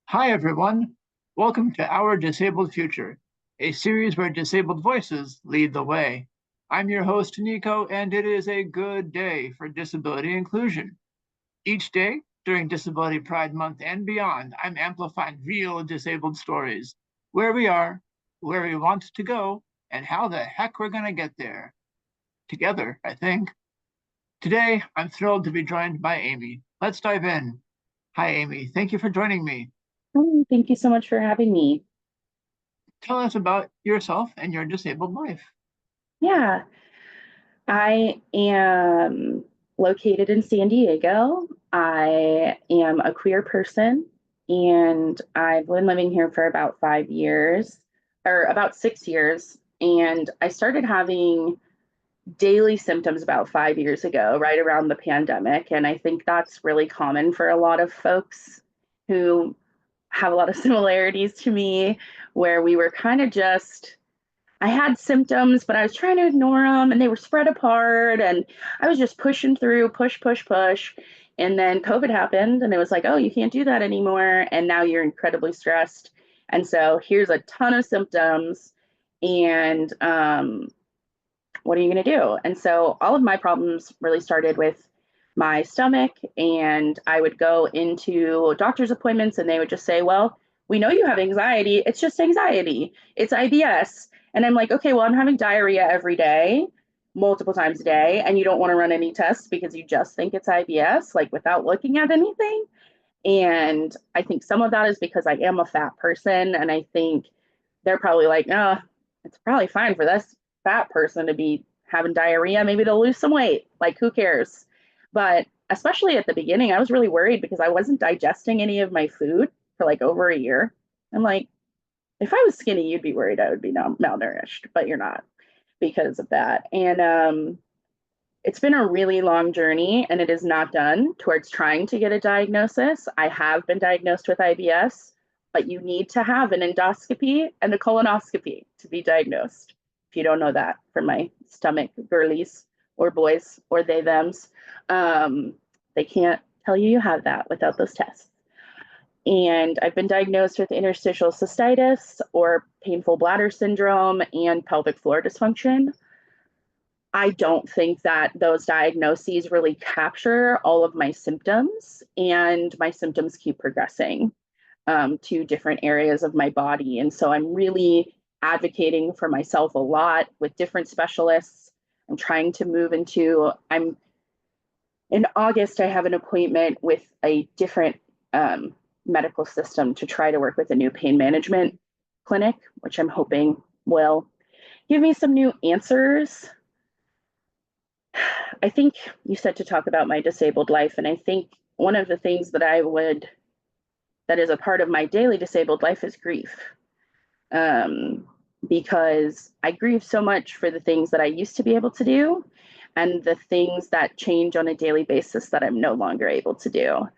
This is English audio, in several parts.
Hi, everyone. Welcome to Our Disabled Future, a series where disabled voices lead the way. I'm your host, Nico, and it is a good day for disability inclusion. Each day, during Disability Pride Month and beyond, I'm amplifying real disabled stories, where we are, where we want to go, and how the heck we're going to get there. Together, I think. Today, I'm thrilled to be joined by Amy. Let's dive in. Hi, Amy. Thank you for joining me. Thank you so much for having me. Tell us about yourself and your disabled life. Yeah, I am located in San Diego. I am a queer person and I've been living here for about 5 years or about 6 years. And I started having daily symptoms about 5 years ago, right around the pandemic. And I think that's really common for a lot of folks who have a lot of similarities to me, where we were kind of just I had symptoms, but I was trying to ignore them and they were spread apart. And I was just pushing through, push, push, push. And then COVID happened and it was like, oh, you can't do that anymore. And now you're incredibly stressed. And so here's a ton of symptoms. And what are you going to do? And so all of my problems really started with my stomach. And I would go into doctor's appointments and they would just say, well, we know you have anxiety. It's just anxiety. It's IBS. And I'm like, okay, well, I'm having diarrhea every day, multiple times a day, and you don't want to run any tests because you just think it's IBS, like without looking at anything. And I think some of that is because I am a fat person. And I think they're probably like, no, it's probably fine for this fat person to be having diarrhea. Maybe they'll lose some weight. Like, who cares? But especially at the beginning, I was really worried because I wasn't digesting any of my food for like over a year. I'm like, if I was skinny, you'd be worried I would be malnourished, but you're not because of that. And it's been a really long journey and it is not done towards trying to get a diagnosis. I have been diagnosed with IBS, but you need to have an endoscopy and a colonoscopy to be diagnosed. If you don't know that, for my stomach girlies or boys or they thems, they can't tell you have that without those tests. And I've been diagnosed with interstitial cystitis or painful bladder syndrome and pelvic floor dysfunction. I don't think that those diagnoses really capture all of my symptoms, and my symptoms keep progressing to different areas of my body. And so I'm really advocating for myself a lot with different specialists. I'm trying to move into, I'm in August, I have an appointment with a different medical system to try to work with a new pain management clinic, which I'm hoping will give me some new answers. I think you said to talk about my disabled life, and I think one of the things that is a part of my daily disabled life is grief. Um, because I grieve so much for the things that I used to be able to do and the things that change on a daily basis that I'm no longer able to do.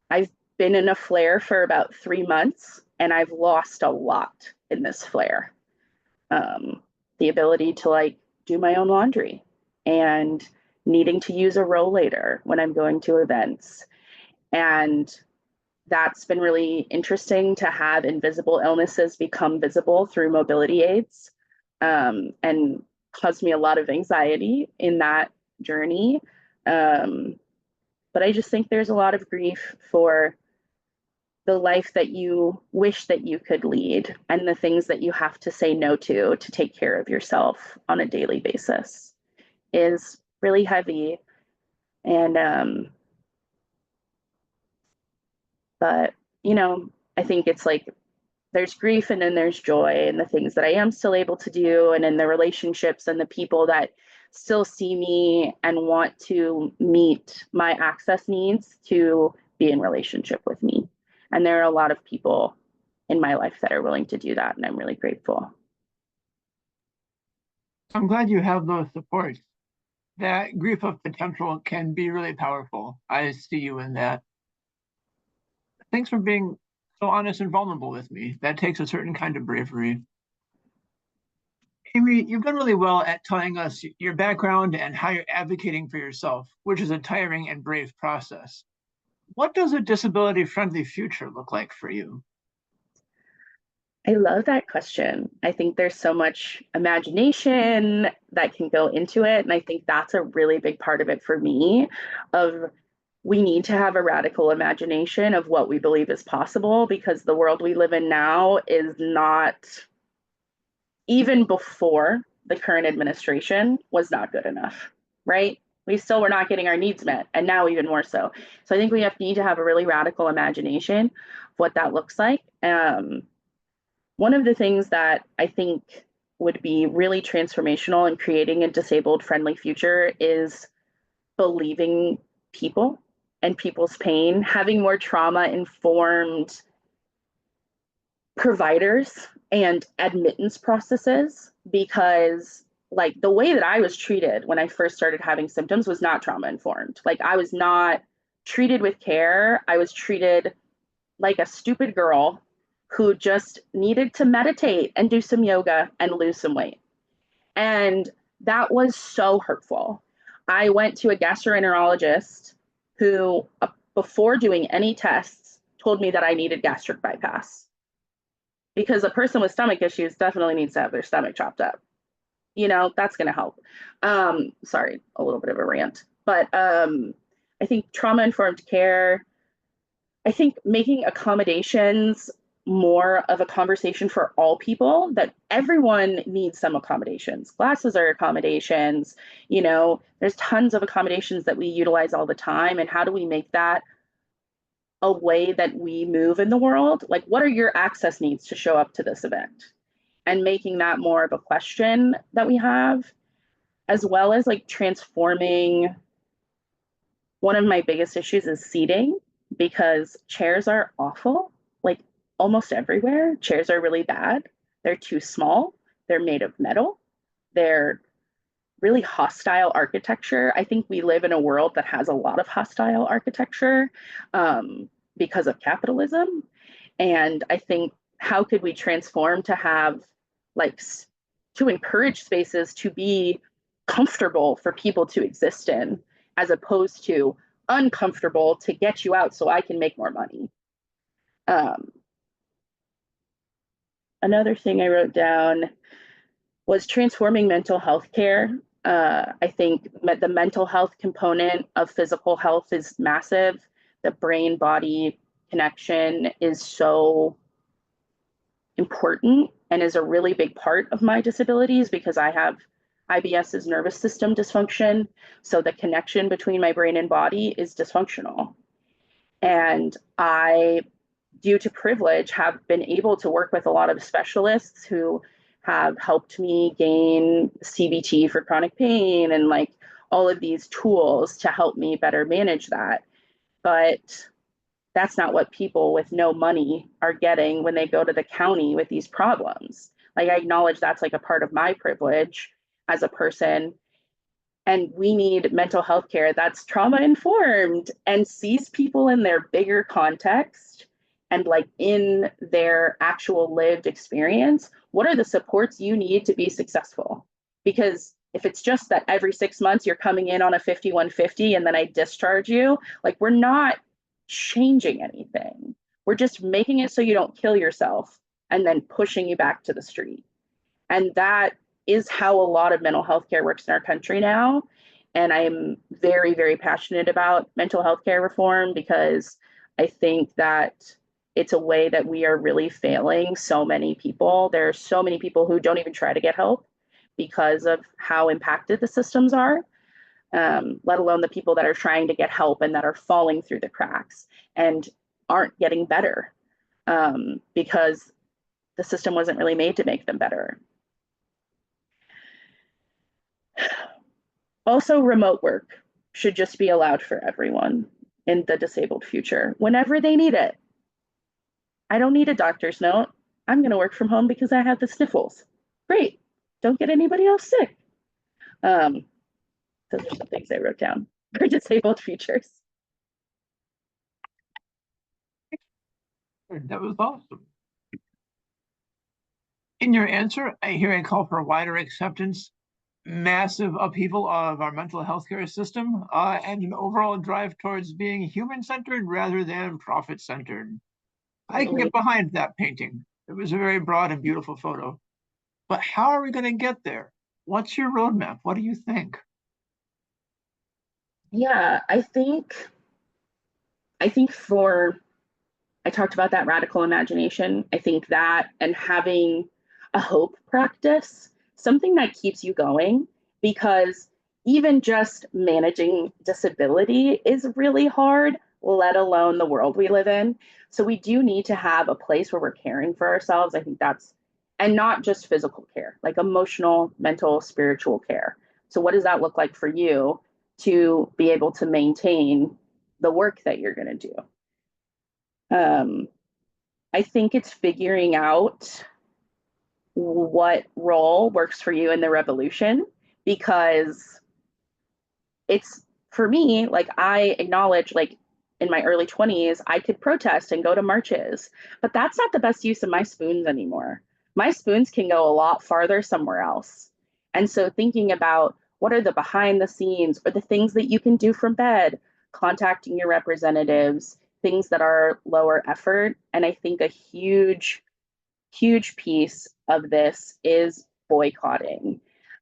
I've been in a flare for about 3 months and I've lost a lot in this flare. Um, the ability to like do my own laundry and needing to use a rollator when I'm going to events. And that's been really interesting to have invisible illnesses become visible through mobility aids, and caused me a lot of anxiety in that journey. Um, but I just think there's a lot of grief for the life that you wish that you could lead and the things that you have to say no to take care of yourself on a daily basis is really heavy. And but you know, I think it's like there's grief and then there's joy and the things that I am still able to do, and in the relationships and the people that still see me and want to meet my access needs to be in relationship with me. And there are a lot of people in my life that are willing to do that, and I'm really grateful. I'm glad you have those supports. That grief of potential can be really powerful. I see you in that. Thanks for being so honest and vulnerable with me. That takes a certain kind of bravery. Amy, you've done really well at telling us your background and how you're advocating for yourself, which is a tiring and brave process. What does a disability-friendly future look like for you? I love that question. I think there's so much imagination that can go into it. And I think that's a really big part of it for me of we need to have a radical imagination of what we believe is possible because the world we live in now is not, even before the current administration, was not good enough, right? We still were not getting our needs met, and now even more so. So I think we need to have a really radical imagination of what that looks like. One of the things that I think would be really transformational in creating a disabled friendly future is believing people and people's pain, having more trauma informed providers and admittance processes, because like the way that I was treated when I first started having symptoms was not trauma informed. Like I was not treated with care. I was treated like a stupid girl who just needed to meditate and do some yoga and lose some weight. And that was so hurtful. I went to a gastroenterologist who, before doing any tests, told me that I needed gastric bypass because a person with stomach issues definitely needs to have their stomach chopped up. You know, that's going to help. Sorry, a little bit of a rant, but I think trauma informed care, I think making accommodations more of a conversation for all people, that everyone needs some accommodations. Glasses are accommodations, you know, there's tons of accommodations that we utilize all the time. And how do we make that a way that we move in the world? Like, what are your access needs to show up to this event? And making that more of a question that we have, as well as like transforming. One of my biggest issues is seating because chairs are awful. Like almost everywhere, chairs are really bad. They're too small. They're made of metal. They're really hostile architecture. I think we live in a world that has a lot of hostile architecture because of capitalism. And I think how could we transform to have like to encourage spaces to be comfortable for people to exist in, as opposed to uncomfortable to get you out so I can make more money. Um, Another thing I wrote down was transforming mental health care. I think the mental health component of physical health is massive. The brain body connection is so important and is a really big part of my disabilities because I have IBS's nervous system dysfunction. So the connection between my brain and body is dysfunctional. And I, due to privilege, have been able to work with a lot of specialists who have helped me gain CBT for chronic pain and like all of these tools to help me better manage that. But that's not what people with no money are getting when they go to the county with these problems. Like I acknowledge that's like a part of my privilege as a person. And we need mental health care that's trauma informed and sees people in their bigger context and like in their actual lived experience. What are the supports you need to be successful? Because if it's just that every 6 months you're coming in on a 5150 and then I discharge you, like we're not changing anything. We're just making it so you don't kill yourself and then pushing you back to the street. And that is how a lot of mental health care works in our country now. And I'm very, very passionate about mental health care reform because I think that it's a way that we are really failing so many people. There are so many people who don't even try to get help because of how impacted the systems are, let alone the people that are trying to get help and that are falling through the cracks and aren't getting better because the system wasn't really made to make them better. Also, remote work should just be allowed for everyone in the disabled future whenever they need it. I don't need a doctor's note. I'm going to work from home because I have the sniffles. Great. Don't get anybody else sick. Those are some things I wrote down for disabled futures. That was awesome. In your answer, I hear a call for wider acceptance massive upheaval of our mental health care system, and an overall drive towards being human-centered rather than profit-centered. I can Totally. get behind that painting. It was a very broad and beautiful photo. But how are we going to get there? What's your roadmap? What do you think? Yeah, I think for I talked about that radical imagination. I think that and having a hope practice, something that keeps you going, because even just managing disability is really hard, let alone the world we live in. So we do need to have a place where we're caring for ourselves. I think that's, and not just physical care, like emotional, mental, spiritual care. So what does that look like for you to be able to maintain the work that you're going to do? Um, I think it's figuring out what role works for you in the revolution, because it's, for me, like, I acknowledge, like, in my early 20s I could protest and go to marches, but that's not the best use of my spoons anymore. My spoons can go a lot farther somewhere else. And so thinking about what are the behind the scenes or the things that you can do from bed, contacting your representatives, things that are lower effort. And I think a huge piece of this is boycotting.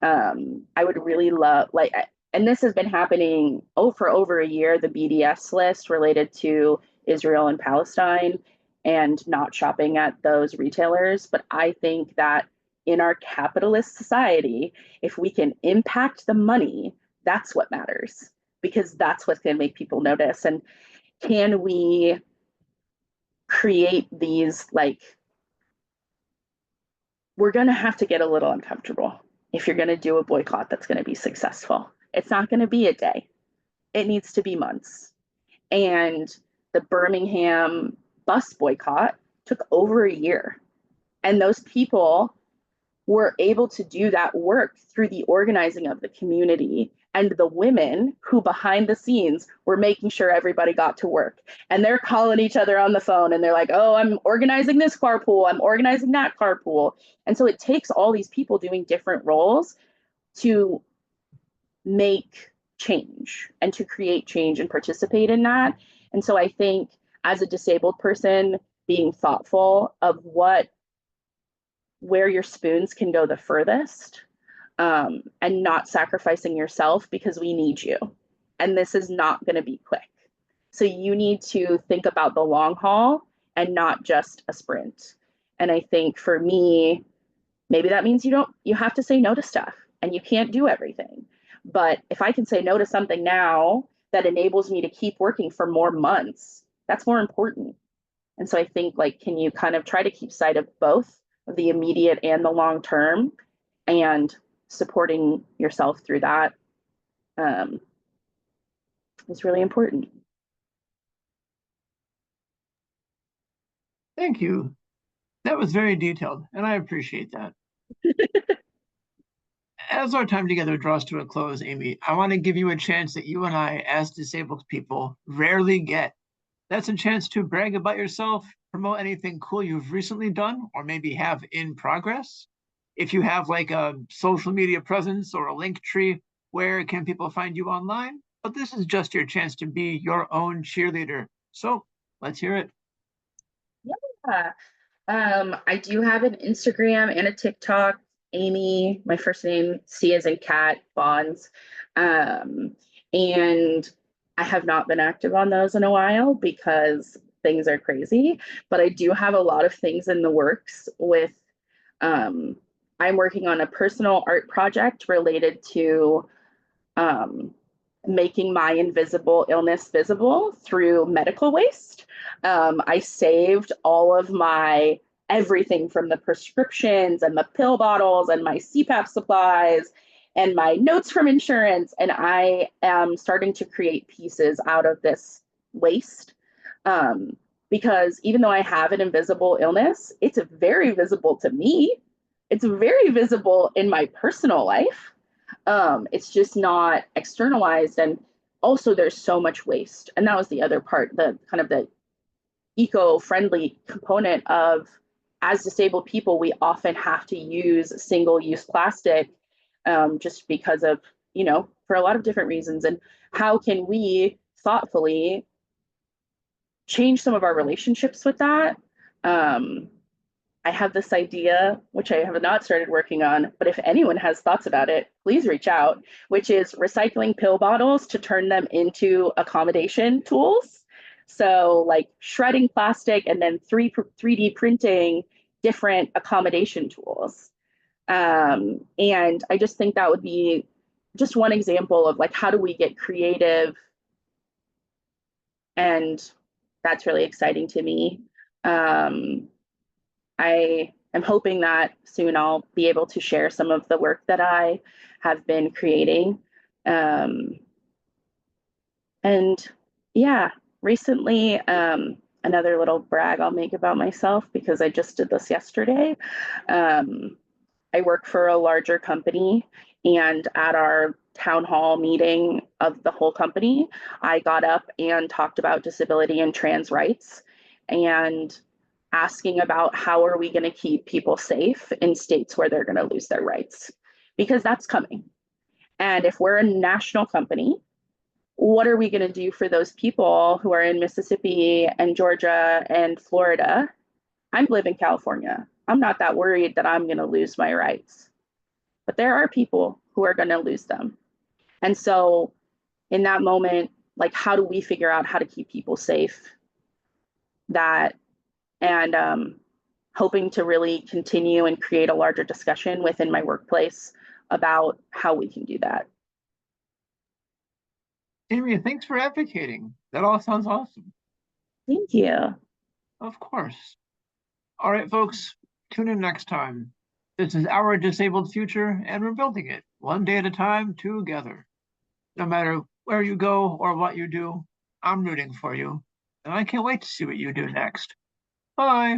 I would really love, like, and this has been happening for over a year, the BDS list related to Israel and Palestine and not shopping at those retailers. But I think that in our capitalist society, if we can impact the money, that's what matters, because that's what's going to make people notice. And can we create these, like, we're going to have to get a little uncomfortable if you're going to do a boycott that's going to be successful. It's not going to be a day, it needs to be months. And the Birmingham bus boycott took over a year. And those people were able to do that work through the organizing of the community and the women who behind the scenes were making sure everybody got to work. And they're calling each other on the phone and they're like, oh, I'm organizing this carpool, I'm organizing that carpool. And so it takes all these people doing different roles to make change and to create change and participate in that. And so I think as a disabled person, being thoughtful of where your spoons can go the furthest, and not sacrificing yourself, because we need you. And this is not going to be quick. So you need to think about the long haul and not just a sprint. And I think for me, maybe that means you have to say no to stuff and you can't do everything. But if I can say no to something now that enables me to keep working for more months, that's more important. And so I think, like, can you kind of try to keep sight of both the immediate and the long term, and supporting yourself through that um, is really important. Thank you. That was very detailed, and I appreciate that. As our time together draws to a close, Amy, I want to give you a chance that you and I, as disabled people, rarely get. That's a chance to brag about yourself, promote anything cool you've recently done, or maybe have in progress. If you have like a social media presence or a link tree, where can people find you online? But this is just your chance to be your own cheerleader. So let's hear it. Yeah. I do have an Instagram and a TikTok. Amy, my first name, C as in cat, Bonds. Um, and I have not been active on those in a while because things are crazy. But I do have a lot of things in the works with, um, I'm working on a personal art project related to um, making my invisible illness visible through medical waste. I saved all of my everything from the prescriptions and the pill bottles and my CPAP supplies and my notes from insurance. And I am starting to create pieces out of this waste. Um, because even though I have an invisible illness, it's very visible to me. It's very visible in my personal life. It's just not externalized. And also there's so much waste. And that was the other part, the kind of the eco-friendly component of, as disabled people, we often have to use single-use plastic just because of, for a lot of different reasons. And how can we thoughtfully change some of our relationships with that? I have this idea, which I have not started working on, but if anyone has thoughts about it, please reach out, which is recycling pill bottles to turn them into accommodation tools. So like shredding plastic and then 3D printing different accommodation tools. And I just think that would be just one example of like, how do we get creative? And that's really exciting to me. I am hoping that soon I'll be able to share some of the work that I have been creating. And yeah, recently, another little brag I'll make about myself because I just did this yesterday. I work for a larger company, and at our town hall meeting of the whole company, I got up and talked about disability and trans rights and asking about how are we going to keep people safe in states where they're going to lose their rights, because that's coming. And if we're a national company, what are we going to do for those people who are in Mississippi and Georgia and Florida? I live in California. I'm not that worried that I'm going to lose my rights, but there are people who are going to lose them. And so in that moment, like, how do we figure out how to keep people safe? That, and hoping to really continue and create a larger discussion within my workplace about how we can do that. Amy, thanks for advocating. That all sounds awesome. Thank you. Of course. All right, folks, tune in next time. This is Our Disabled Future, and we're building it one day at a time together. No matter where you go or what you do, I'm rooting for you, and I can't wait to see what you do next. Bye.